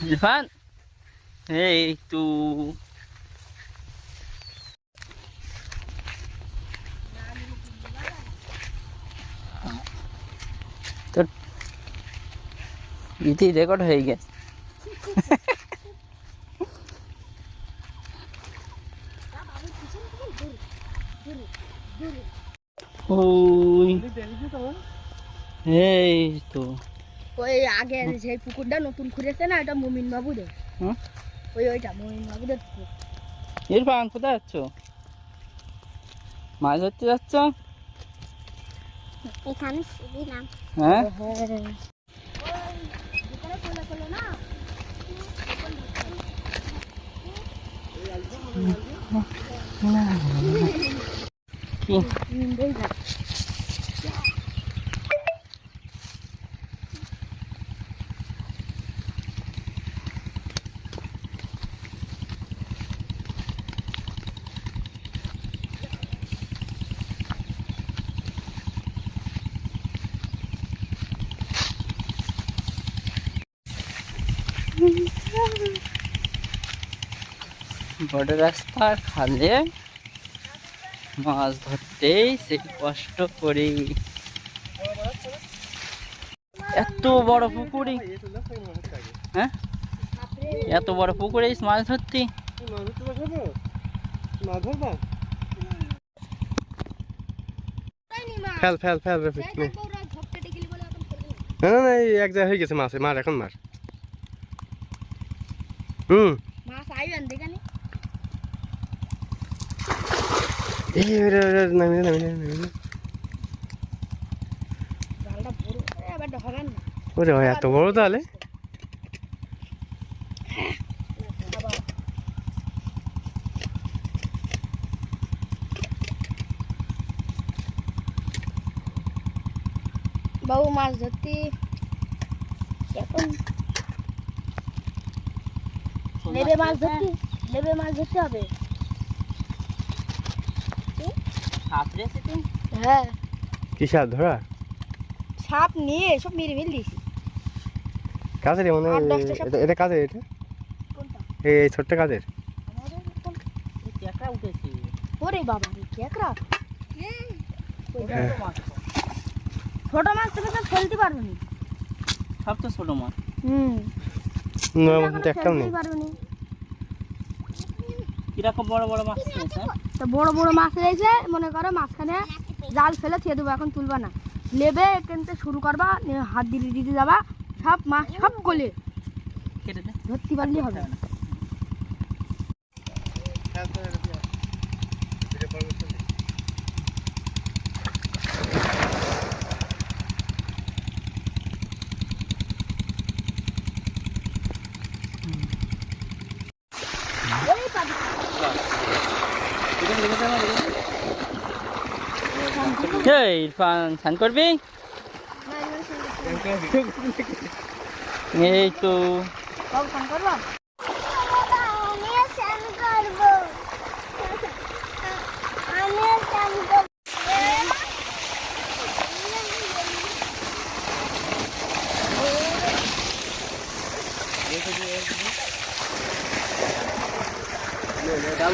ইরফান এই তো তোর ইতি রেকর্ড হয়ে গেছে। ওই এই তো ওই আগে যে পুকুরটা নতুন খুঁড়েছে না, এটা মুমিন বাবুদের। ওইটা মুমিন বাবুদের পুকুর। ইরফান কোথায় যাচ্ছ? মাছ ধরতে যাচ্ছ? এখানে ছিলাম। হ্যাঁ কি বড় রাস্তার খালে মাছ ধরতেই সেই কষ্ট করি। এত বড় পুকুরে, হ্যাঁ এত বড় পুকুরে মাছ ধরতে ফেল ফেল ফেল রফিক না না না এক জায়গায় হয়ে গেছে মাছ মার এখন মার মাছ আইবেন দেখানি ওরে ভাই এত বড় তাহলে বাবু মাছ ধরতে এখন নেবে মাছ ধরতে হবে। হ্যাঁ কি সাপ ধরা সাপ নিয়ে সব মেরে ফেল দিয়েছি। কাজের মানে এটা কাজের, এটা এই ছোট্ট কাজের উঠেছে। ওরে বাবা রে কেকড়া, ছোট মাছ তুমি তো ফেলতে পারবে না, সব তো ছোট মাছ। একটাও নেই। কিরকম বড় বড় মাছ পেয়েছে? তো বড় বড় মাছ রয়েছে, মনে করো মাঝখানে জাল ফেলে ছেড়ে দেবো, এখন তুলবা না, নেবে এখানতে শুরু করবা, হাত দিয়ে দিতে যাবা, সব মাছ সব গলে কেটে দে, ধরতে পারলে হবে। ইরফান স্নান করবি? এই তো বাবু স্নান করবা? দাম